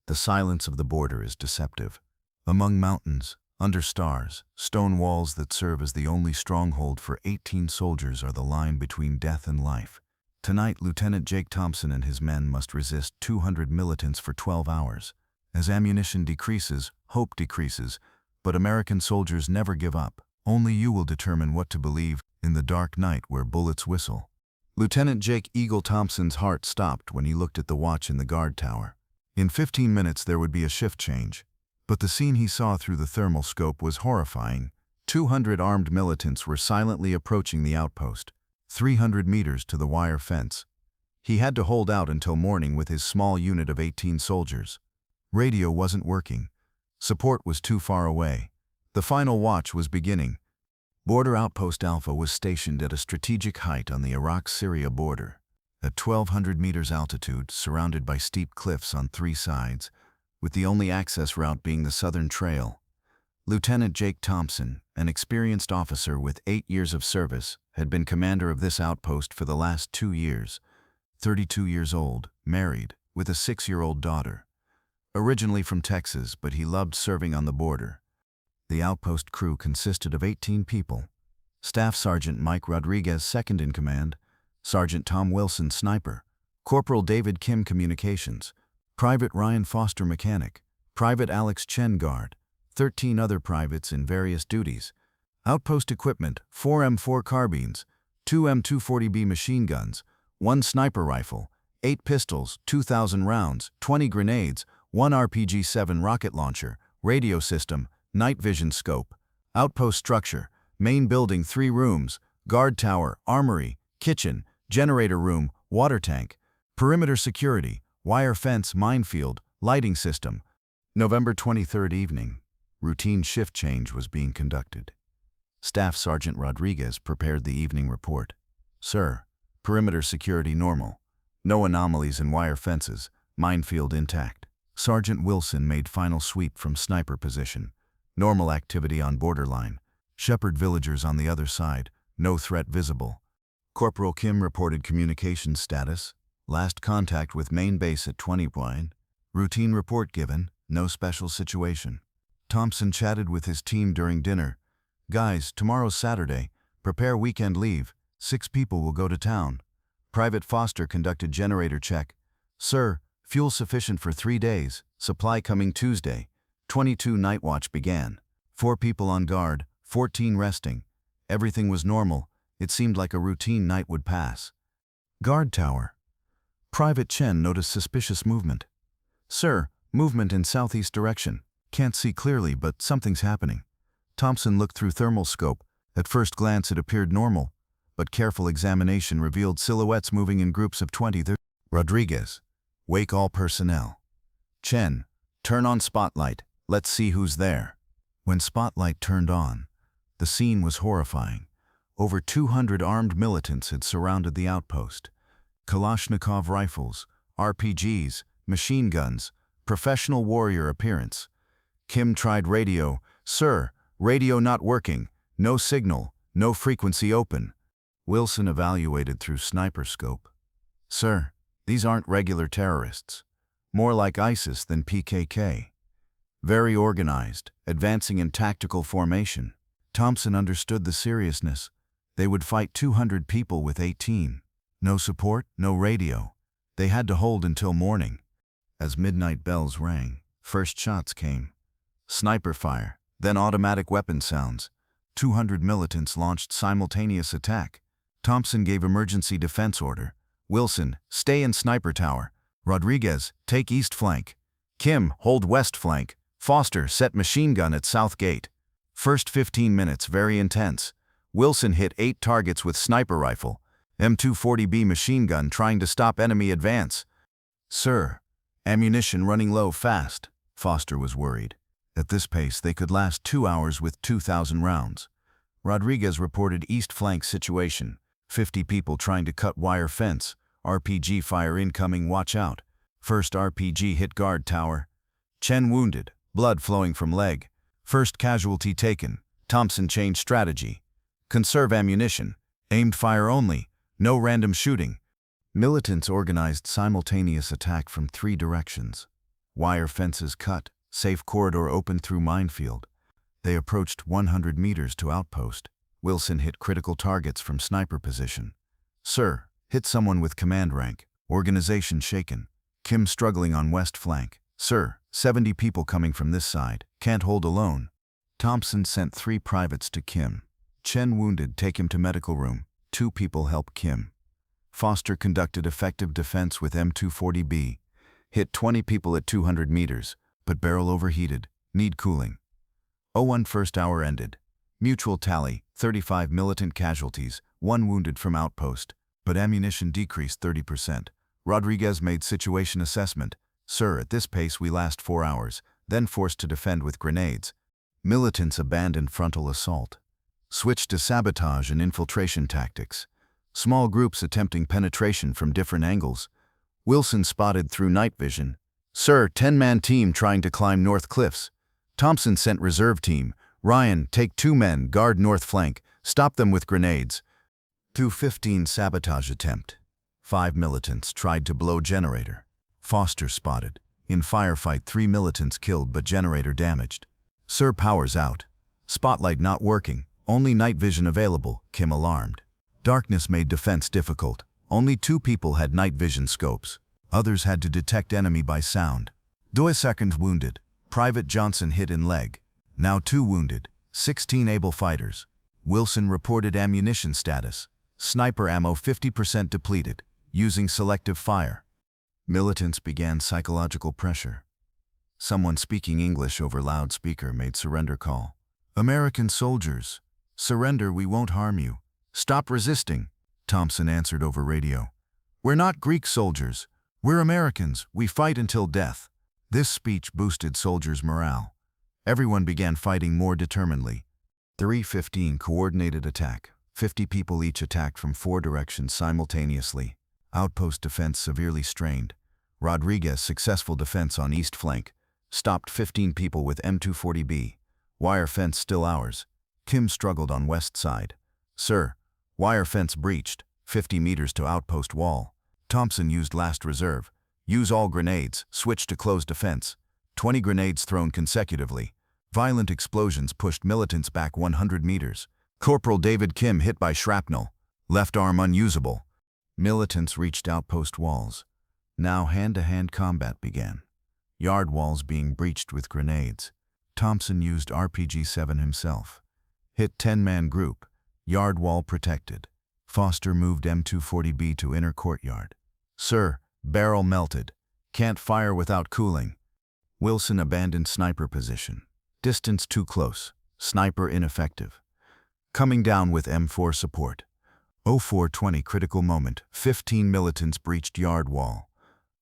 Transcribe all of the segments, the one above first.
The silence of the border is deceptive. Among mountains, under stars, stone walls that serve as the only stronghold for 18 soldiers are the line between death and life. Tonight, Lieutenant Jake Thompson and his men must resist 200 militants for 12 hours. As ammunition decreases, hope decreases, but American soldiers never give up. Only you will determine what to believe in the dark night where bullets whistle. Lieutenant Jake "Eagle" Thompson's heart stopped when he looked at the watch in the guard tower. In 15 minutes there would be a shift change. But the scene he saw through the thermal scope was horrifying. 200 armed militants were silently approaching the outpost, 300 meters to the wire fence. He had to hold out until morning with his small unit of 18 soldiers. Radio wasn't working. Support was too far away. The final watch was beginning. Border Outpost Alpha was stationed at a strategic height on the Iraq-Syria border. At 1,200 meters altitude, surrounded by steep cliffs on 3 sides, with the only access route being the Southern Trail. Lieutenant Jake Thompson, an experienced officer with 8 years of service, had been commander of this outpost for the last 2 years. 32 years old, married, with a 6-year-old daughter. Originally from Texas, but he loved serving on the border. The outpost crew consisted of 18 people. Staff Sergeant Mike Rodriguez, second in command, Sergeant Tom Wilson, sniper, Corporal David Kim, communications, Private Ryan Foster, mechanic, Private Alex Chen, guard, 13 other privates in various duties. Outpost equipment: 4 M4 carbines, 2 M240B machine guns, 1 sniper rifle, 8 pistols, 2,000 rounds, 20 grenades, 1 RPG-7 rocket launcher, radio system, night vision scope. Outpost structure: main building 3 rooms, guard tower, armory, kitchen, generator room, water tank. Perimeter security: wire fence, minefield, lighting system. November 23rd evening. Routine shift change was being conducted. Staff Sergeant Rodriguez prepared the evening report. Sir, perimeter security normal. No anomalies in wire fences, minefield intact. Sergeant Wilson made final sweep from sniper position. Normal activity on borderline. Shepherd villagers on the other side, no threat visible. Corporal Kim reported communications status. Last contact with main base at 20 blind. Routine report given, no special situation. Thompson chatted with his team during dinner. Guys, tomorrow's Saturday. Prepare weekend leave. 6 people will go to town. Private Foster conducted generator check. Sir, fuel sufficient for 3 days. Supply coming Tuesday. 22 night watch began. 4 people on guard, 14 resting. Everything was normal. It seemed like a routine night would pass. Guard tower. Private Chen noticed suspicious movement. Sir, movement in southeast direction. Can't see clearly, but something's happening. Thompson looked through thermal scope. At first glance it appeared normal, but careful examination revealed silhouettes moving in groups of 20. Rodriguez, wake all personnel. Chen, turn on spotlight. Let's see who's there. When spotlight turned on, the scene was horrifying. Over 200 armed militants had surrounded the outpost. Kalashnikov rifles, RPGs, machine guns, professional warrior appearance. Kim tried radio. Sir, radio not working. No signal, no frequency open. Wilson evaluated through sniper scope. Sir, these aren't regular terrorists. More like ISIS than PKK. Very organized, advancing in tactical formation. Thompson understood the seriousness. They would fight 200 people with 18. No support, no radio. They had to hold until morning. As midnight bells rang, first shots came. Sniper fire, then automatic weapon sounds. 200 militants launched simultaneous attack. Thompson gave emergency defense order. Wilson, stay in sniper tower. Rodriguez, take east flank. Kim, hold west flank. Foster, set machine gun at south gate. First 15 minutes very intense. Wilson hit 8 targets with sniper rifle. M240B machine gun trying to stop enemy advance. Sir, ammunition running low fast. Foster was worried. At this pace they could last 2 hours with 2,000 rounds. Rodriguez reported east flank situation. 50 people trying to cut wire fence. RPG fire incoming, watch out. First RPG hit guard tower. Chen wounded, blood flowing from leg. First casualty taken. Thompson changed strategy. Conserve ammunition. Aimed fire only. No random shooting. Militants organized simultaneous attack from 3 directions. Wire fences cut, safe corridor opened through minefield. They approached 100 meters to Outpost. Wilson hit critical targets from sniper position. Sir, hit someone with command rank. Organization shaken. Kim struggling on west flank. Sir, 70 people coming from this side. Can't hold alone. Thompson sent 3 privates to Kim. Chen wounded, take him to medical room. 2 people help Kim. Foster conducted effective defense with M240B. Hit 20 people at 200 meters, but barrel overheated. Need cooling. 01 first hour ended. Mutual tally, 35 militant casualties, 1 wounded from Outpost, but ammunition decreased 30%. Rodriguez made situation assessment. Sir, at this pace we last 4 hours, then forced to defend with grenades. Militants abandoned frontal assault. Switched to sabotage and infiltration tactics. Small groups attempting penetration from different angles. Wilson spotted through night vision. Sir, 10-man team trying to climb north cliffs. Thompson sent reserve team. Ryan, take 2 men, guard north flank, stop them with grenades. 2:15 sabotage attempt. 5 militants tried to blow generator. Foster spotted. In firefight 3 militants killed but generator damaged. Sir, power's out. Spotlight not working. Only night vision available, Kim alarmed. Darkness made defense difficult. Only 2 people had night vision scopes. Others had to detect enemy by sound. 2 seconds wounded. Private Johnson hit in leg. Now 2 wounded. 16 able fighters. Wilson reported ammunition status. Sniper ammo 50% depleted. Using selective fire. Militants began psychological pressure. Someone speaking English over loudspeaker made surrender call. American soldiers. Surrender, we won't harm you. Stop resisting. Thompson answered over radio. We're not Greek soldiers. We're Americans. We fight until death. This speech boosted soldiers' morale. Everyone began fighting more determinedly. 3:15 coordinated attack. 50 people each attacked from 4 directions simultaneously. Outpost defense severely strained. Rodriguez successful defense on east flank. Stopped 15 people with M240B. Wire fence still ours. Kim struggled on west side. Sir, wire fence breached. 50 meters to outpost wall. Thompson used last reserve. Use all grenades. Switch to closed defense. 20 grenades thrown consecutively. Violent explosions pushed militants back 100 meters. Corporal David Kim hit by shrapnel. Left arm unusable. Militants reached outpost walls. Now hand-to-hand combat began. Yard walls being breached with grenades. Thompson used RPG-7 himself. Hit 10-man group. Yard wall protected. Foster moved M240B to inner courtyard. Sir, barrel melted. Can't fire without cooling. Wilson abandoned sniper position. Distance too close. Sniper ineffective. Coming down with M4 support. 04:20 critical moment. 15 militants breached yard wall.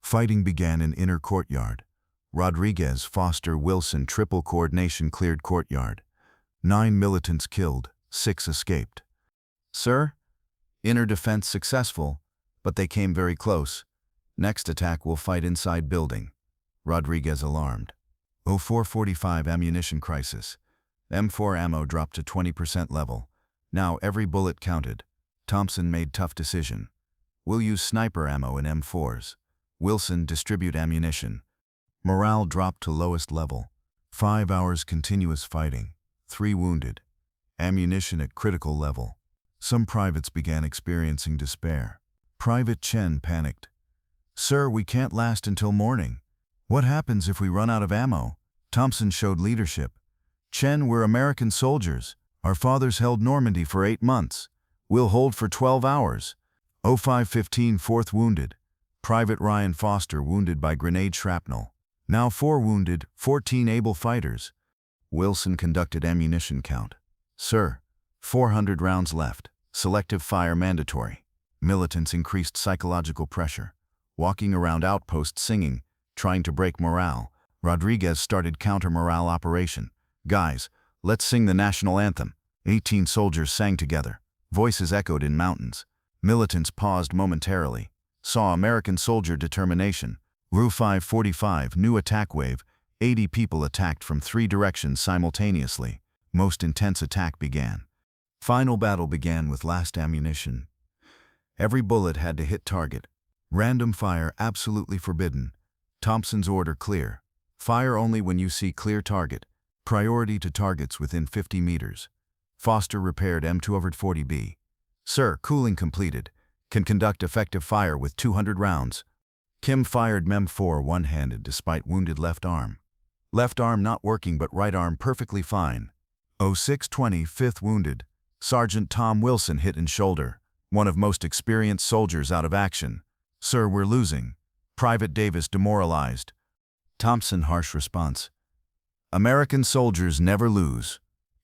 Fighting began in inner courtyard. Rodriguez, Foster, Wilson triple coordination cleared courtyard. 9 militants killed, 6 escaped. Sir, inner defense successful, but they came very close. Next attack will fight inside building. Rodriguez alarmed. 04:45 ammunition crisis. M4 ammo dropped to 20% level. Now every bullet counted. Thompson made tough decision. We'll use sniper ammo in M4s. Wilson distribute ammunition. Morale dropped to lowest level. 5 hours continuous fighting. 3 wounded. Ammunition at critical level. Some privates began experiencing despair. Private Chen panicked. Sir, we can't last until morning. What happens if we run out of ammo? Thompson showed leadership. Chen, we're American soldiers. Our fathers held Normandy for 8 months. We'll hold for 12 hours. 05:15 4th wounded. Private Ryan Foster wounded by grenade shrapnel. Now 4 wounded, 14 able fighters. Wilson conducted ammunition count. Sir, 400 rounds left. Selective fire mandatory. Militants increased psychological pressure. Walking around outposts singing, trying to break morale. Rodriguez started counter-morale operation. Guys, let's sing the national anthem. 18 soldiers sang together. Voices echoed in mountains. Militants paused momentarily. Saw American soldier determination. Ru 5:45 new attack wave. 80 people attacked from 3 directions simultaneously. Most intense attack began. Final battle began with last ammunition. Every bullet had to hit target. Random fire absolutely forbidden. Thompson's order clear. Fire only when you see clear target. Priority to targets within 50 meters. Foster repaired M240B. Sir, cooling completed. Can conduct effective fire with 200 rounds. Kim fired MEM-4 one-handed despite wounded left arm. Left arm not working but right arm perfectly fine. 0620 5th wounded. Sergeant Tom Wilson hit in shoulder. One of most experienced soldiers out of action. Sir, we're losing. Private Davis demoralized. Thompson harsh response. American soldiers never lose.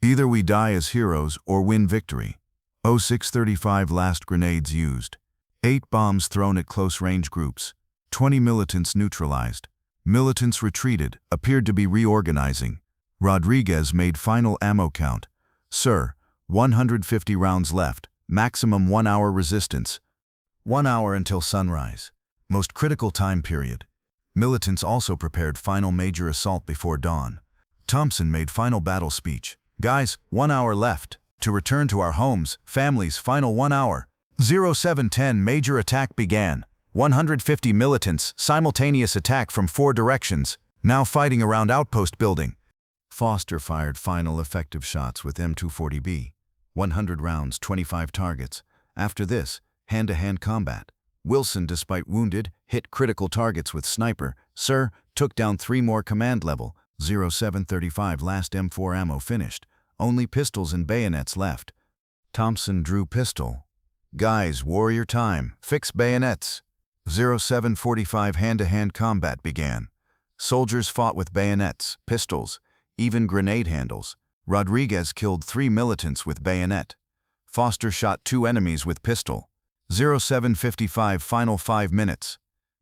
Either we die as heroes or win victory. 0635 last grenades used. 8 bombs thrown at close-range groups. 20 militants neutralized. Militants retreated, appeared to be reorganizing. Rodriguez made final ammo count. Sir, 150 rounds left. Maximum 1 hour resistance. 1 hour until sunrise. Most critical time period. Militants also prepared final major assault before dawn. Thompson made final battle speech. Guys, 1 hour left. To return to our homes, families, final 1 hour. 0710 major attack began. 150 militants, simultaneous attack from 4 directions, now fighting around Outpost building. Foster fired final effective shots with M240B. 100 rounds, 25 targets. After this, hand-to-hand combat. Wilson, despite wounded, hit critical targets with sniper. Sir, took down 3 more command level. 0735 last M4 ammo finished. Only pistols and bayonets left. Thompson drew pistol. Guys, warrior time. Fix bayonets. 0745 hand-to-hand combat began. Soldiers fought with bayonets, pistols, even grenade handles. Rodriguez killed 3 militants with bayonet. Foster shot 2 enemies with pistol. 0755 final 5 minutes.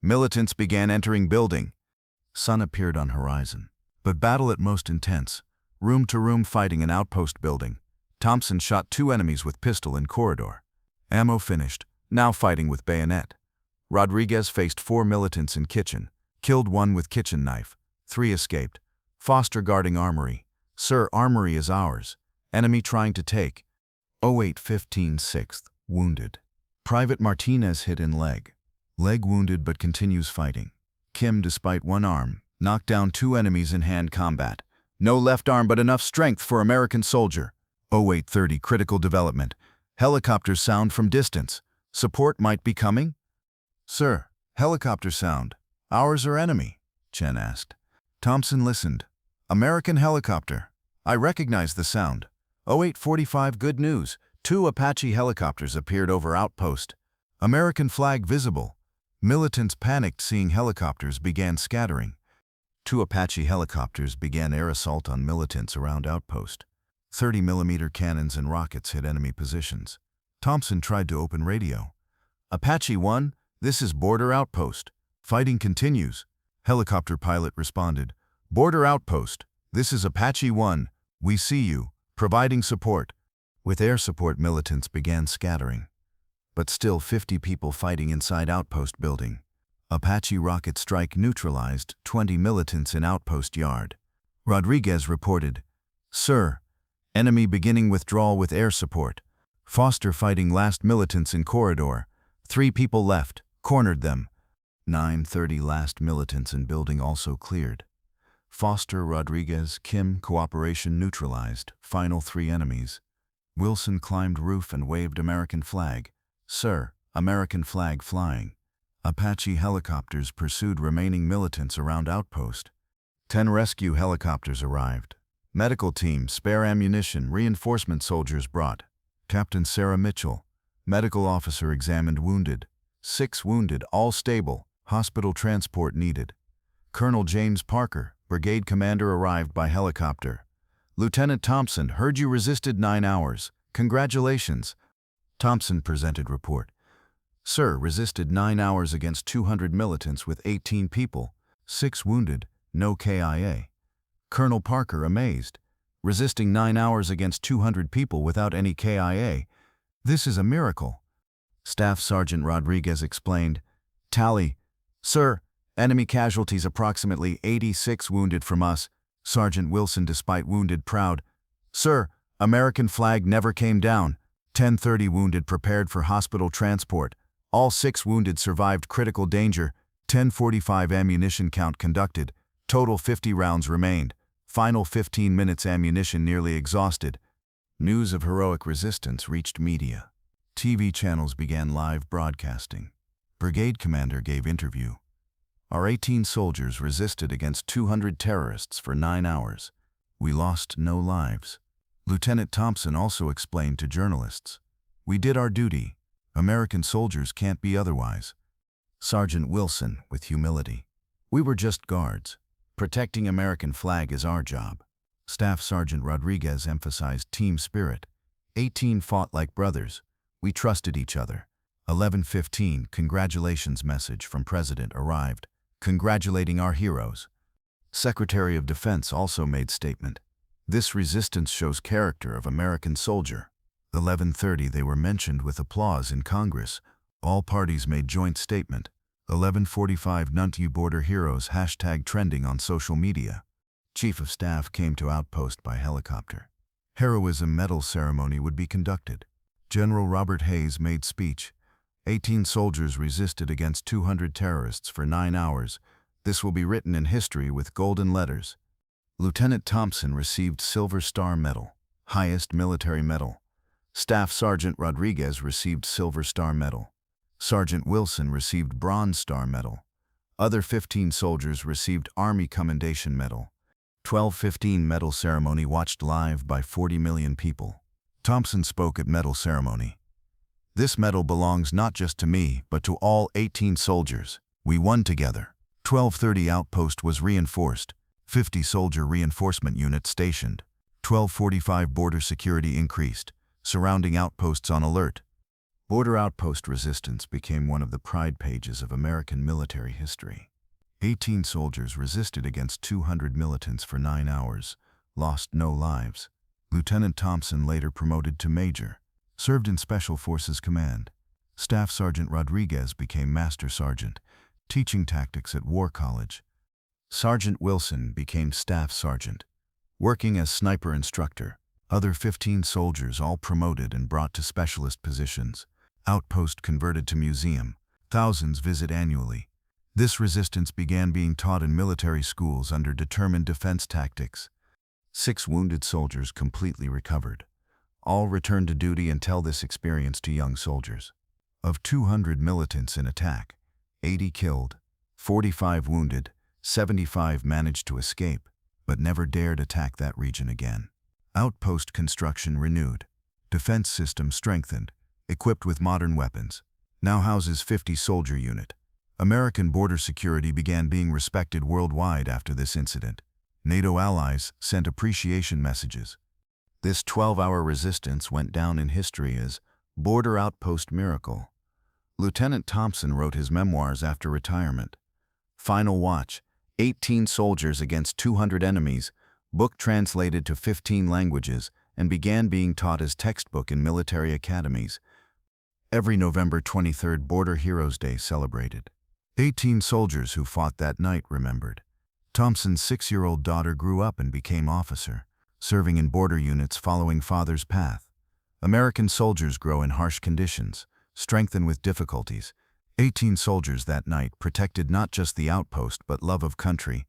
Militants began entering building. Sun appeared on horizon. But battle at most intense. Room-to-room fighting in Outpost building. Thompson shot 2 enemies with pistol in corridor. Ammo finished, now fighting with bayonet. Rodriguez faced 4 militants in kitchen. Killed 1 with kitchen knife. 3 escaped. Foster guarding armory. Sir, armory is ours. Enemy trying to take. 0815 6th, wounded. Private Martinez hit in leg. Leg wounded but continues fighting. Kim, despite 1 arm, knocked down 2 enemies in hand combat. No left arm but enough strength for American soldier. 0830 critical development. Helicopters sound from distance. Support might be coming? Sir, helicopter sound. Ours or enemy? Chen asked. Thompson listened. American helicopter. I recognize the sound. 0845 good news. 2 Apache helicopters appeared over Outpost. American flag visible. Militants panicked seeing helicopters began scattering. 2 Apache helicopters began air assault on militants around Outpost. 30mm cannons and rockets hit enemy positions. Thompson tried to open radio. Apache 1, this is Border Outpost. Fighting continues. Helicopter pilot responded. Border Outpost, this is Apache 1. We see you. Providing support. With air support, militants began scattering. But still 50 people fighting inside Outpost building. Apache rocket strike neutralized 20 militants in Outpost yard. Rodriguez reported, Sir, enemy beginning withdrawal with air support. Foster fighting last militants in corridor. 3 people left, cornered them. 9:30 last militants in building also cleared. Foster, Rodriguez, Kim, cooperation neutralized, final 3 enemies. Wilson climbed roof and waved American flag. Sir, American flag flying. Apache helicopters pursued remaining militants around Outpost. 10 rescue helicopters arrived. Medical team, spare ammunition, reinforcement soldiers brought. Captain Sarah Mitchell, medical officer examined wounded. 6 wounded, all stable, hospital transport needed. Colonel James Parker, brigade commander arrived by helicopter. Lieutenant Thompson, heard you resisted 9 hours. Congratulations. Thompson presented report. Sir, resisted 9 hours against 200 militants with 18 people. 6 wounded, no KIA. Colonel Parker, amazed. Resisting 9 hours against 200 people without any KIA. This is a miracle. Staff Sergeant Rodriguez explained. Tally. Sir, enemy casualties approximately 86 wounded from us. Sergeant Wilson, despite wounded, proud. Sir, American flag never came down. 10:30 wounded prepared for hospital transport. All 6 wounded survived critical danger. 10:45 ammunition count conducted. Total 50 rounds remained. Final 15 minutes ammunition nearly exhausted. News of heroic resistance reached media. TV channels began live broadcasting. Brigade commander gave interview. Our 18 soldiers resisted against 200 terrorists for 9 hours. We lost no lives. Lieutenant Thompson also explained to journalists, "We did our duty. American soldiers can't be otherwise." Sergeant Wilson, with humility, "We were just guards. Protecting American flag is our job." Staff Sergeant Rodriguez emphasized team spirit. 18 fought like brothers. We trusted each other. 11:15 congratulations message from President arrived, congratulating our heroes. Secretary of Defense also made statement. This resistance shows character of American soldier. 11:30 they were mentioned with applause in Congress. All parties made joint statement. 11:45 Nuntu Border Heroes hashtag trending on social media. Chief of Staff came to Outpost by helicopter. Heroism medal ceremony would be conducted. General Robert Hayes made speech. 18 soldiers resisted against 200 terrorists for 9 hours. This will be written in history with golden letters. Lieutenant Thompson received Silver Star Medal, highest military medal. Staff Sergeant Rodriguez received Silver Star Medal. Sergeant Wilson received Bronze Star Medal. Other 15 soldiers received Army Commendation Medal. 12:15 medal ceremony watched live by 40 million people. Thompson spoke at medal ceremony. "This medal belongs not just to me, but to all 18 soldiers. We won together." 12:30 Outpost was reinforced. 50 soldier reinforcement unit stationed. 12:45 border security increased, surrounding outposts on alert. Border outpost resistance became one of the pride pages of American military history. 18 soldiers resisted against 200 militants for 9 hours, lost no lives. Lieutenant Thompson later promoted to major, served in Special Forces Command. Staff Sergeant Rodriguez became Master Sergeant, teaching tactics at War College. Sergeant Wilson became Staff Sergeant, working as sniper instructor. Other 15 soldiers all promoted and brought to specialist positions. Outpost converted to museum. Thousands visit annually. This resistance began being taught in military schools under determined defense tactics. 6 wounded soldiers completely recovered. All returned to duty and tell this experience to young soldiers. Of 200 militants in attack, 80 killed, 45 wounded, 75 managed to escape, but never dared attack that region again. Outpost construction renewed. Defense system strengthened, equipped with modern weapons. Now houses 50 soldier unit. American border security began being respected worldwide after this incident. NATO allies sent appreciation messages. This 12-hour resistance went down in history as Border Outpost Miracle. Lieutenant Thompson wrote his memoirs after retirement. Final watch, 18 soldiers against 200 enemies, book translated to 15 languages, and began being taught as textbook in military academies. Every November 23rd Border Heroes Day celebrated. 18 soldiers who fought that night remembered. Thompson's 6-year-old daughter grew up and became officer, serving in border units following father's path. American soldiers grow in harsh conditions, strengthen with difficulties. 18 soldiers that night protected not just the outpost but love of country,